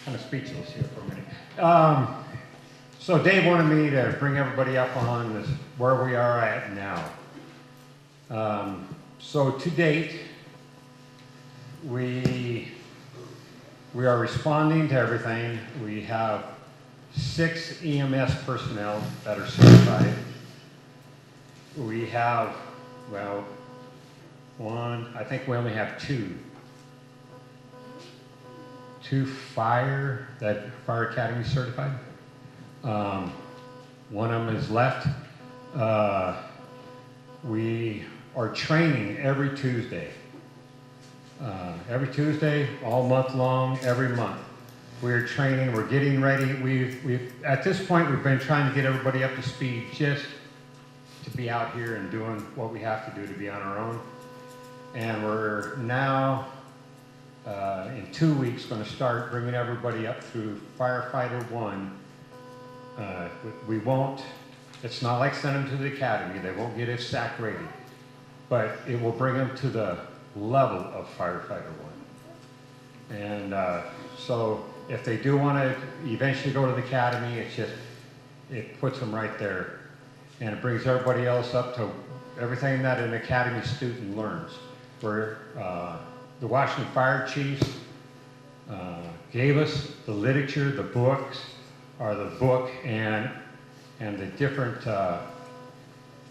kind of speechless here for a minute. So Dave wanted me to bring everybody up on this, where we are at now. So to date, we are responding to everything. We have 6 EMS personnel that are certified. We have, well, I think we only have two fire academy certified. One of them is left. We are training every Tuesday. Every Tuesday, all month long, every month. We're training, we're getting ready. We've at this point, we've been trying to get everybody up to speed just to be out here and doing what we have to do to be on our own. And we're now, in 2 weeks, going to start bringing everybody up through Firefighter 1. We won't, it's not like sending them to the academy. They won't get SAC rated. But it will bring them to the level of Firefighter 1. And so if they do want to eventually go to the academy, it puts them right there. And it brings everybody else up to everything that an academy student learns. Where the Washington Fire Chiefs gave us the literature, the books, or the book and the different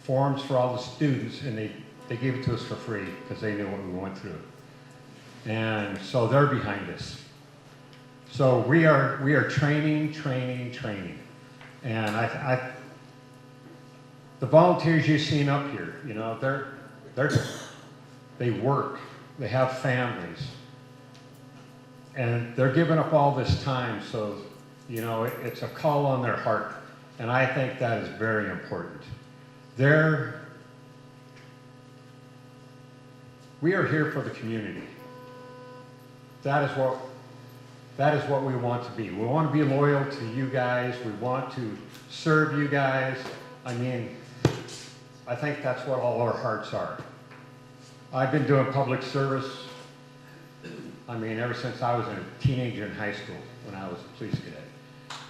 forms for all the students, and they gave it to us for free because they knew what we went through. And so they're behind us. So we are training. And the volunteers you've seen up here, you know, they work, they have families, and they're giving up all this time, so, you know, it's a call on their heart, and I think that is very important. We are here for the community. That is what we want to be. We want to be loyal to you guys. We want to serve you guys. I mean, I think that's what all our hearts are. I've been doing public service, I mean, ever since I was a teenager in high school when I was a police cadet.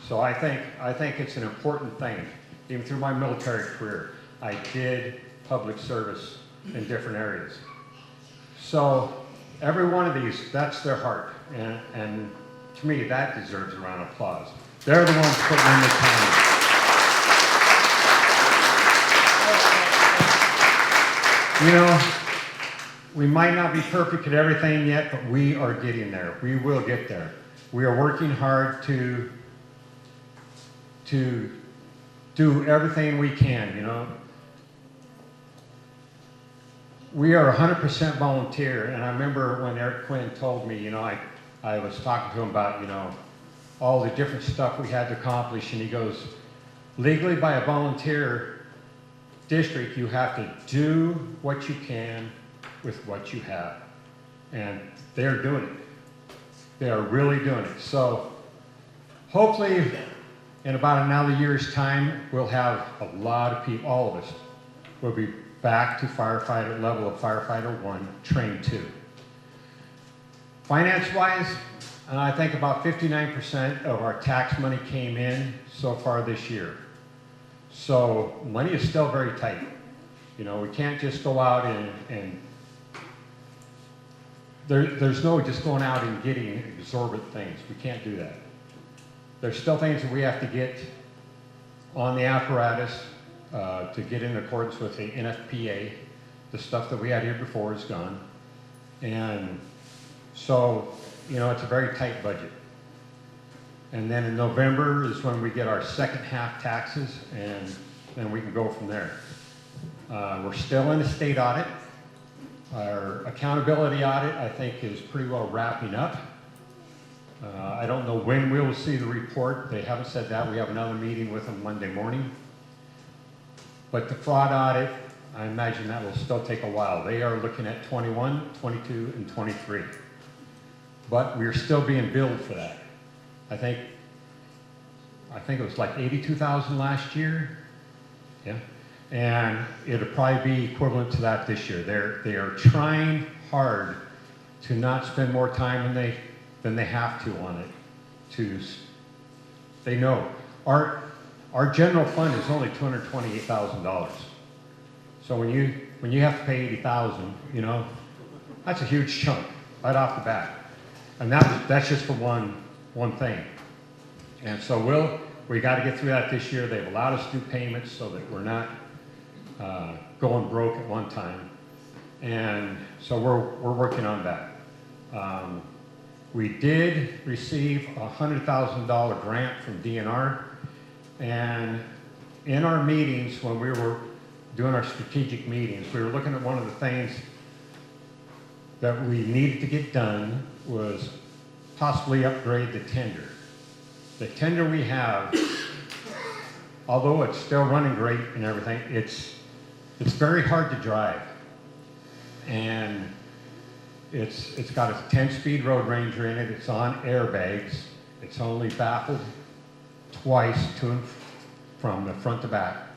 So I think it's an important thing. Even through my military career, I did public service in different areas. So every one of these, that's their heart. And to me, that deserves a round of applause. They're the ones putting in the time. You know, we might not be perfect at everything yet, but we are getting there. We will get there. We are working hard to do everything we can, you know. We are 100% volunteer, and I remember when Eric Quinn told me, you know, I was talking to him about, you know, all the different stuff we had to accomplish, and he goes, legally by a volunteer district, you have to do what you can with what you have. And they're doing it. They are really doing it. So hopefully in about another year's time, we'll have a lot of people, all of us, will be back to firefighter level of Firefighter 1, trained 2. Finance-wise, I think about 59% of our tax money came in so far this year. So money is still very tight. You know, we can't just go out and there's no just going out and getting exorbitant things. We can't do that. There's still things that we have to get on the apparatus to get in accordance with the NFPA. The stuff that we had here before is gone. And so, you know, it's a very tight budget. And then in November is when we get our second half taxes, and then we can go from there. We're still in a state audit. Our accountability audit, I think, is pretty well wrapping up. I don't know when we'll see the report. They haven't said that. We have another meeting with them Monday morning. But the fraud audit, I imagine that will still take a while. They are looking at 21, 22, and 23. But we're still being billed for that. I think it was like 82,000 last year. Yeah. And it'll probably be equivalent to that this year. They are trying hard to not spend more time than they have to on it. to, they know. Our general fund is only $228,000. So when you have to pay 80,000, you know, that's a huge chunk right off the bat. And that's just for one thing. And so we got to get through that this year. They've allowed us to do payments so that we're not going broke at one time. And so we're working on that. We did receive a $100,000 grant from DNR. And in our meetings, when we were doing our strategic meetings, we were looking at one of the things that we needed to get done was possibly upgrade the tender. The tender we have, although it's still running great and everything, it's very hard to drive. And it's got a 10-speed Road Ranger in it. It's on airbags. It's only baffled twice to and from the front to back.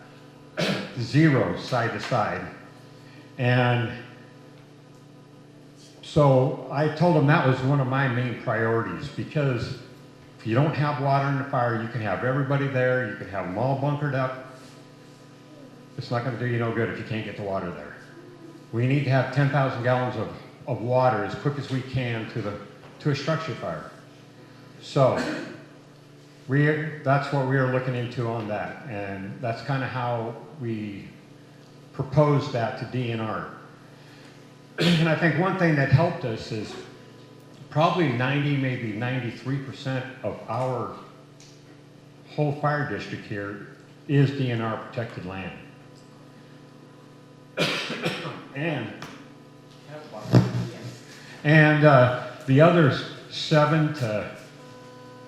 Zero side to side. And so I told them that was one of my main priorities, because if you don't have water in the fire, you can have everybody there, you can have them all bunkered up. It's not going to do you no good if you can't get the water there. We need to have 10,000 gallons of water as quick as we can to a structure fire. So that's what we are looking into on that, and that's kind of how we proposed that to DNR. And I think one thing that helped us is probably 90, maybe 93% of our whole fire district here is DNR protected land. And the other 7 to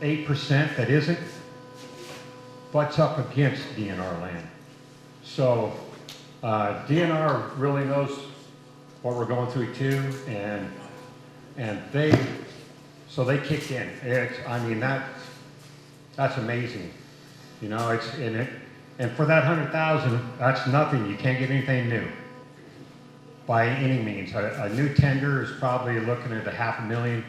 8% that isn't butts up against DNR land. So DNR really knows what we're going through too, and they kick in. I mean, that's amazing. You know, it's in it. And for that 100,000, that's nothing. You can't get anything new by any means. A new tender is probably looking at $500,000,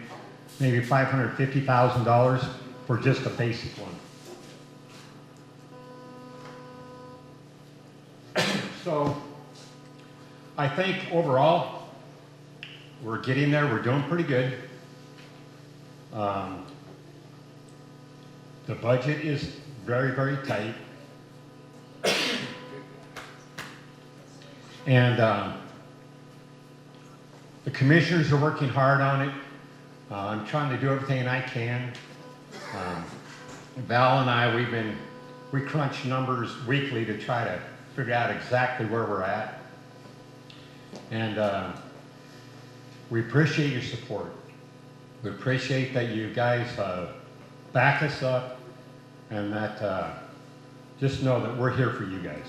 maybe $550,000 for just a basic one. So I think overall, we're getting there. We're doing pretty good. The budget is very, very tight. And the commissioners are working hard on it. I'm trying to do everything I can. Val and I, we crunch numbers weekly to try to figure out exactly where we're at. And we appreciate your support. We appreciate that you guys back us up, and that just know that we're here for you guys.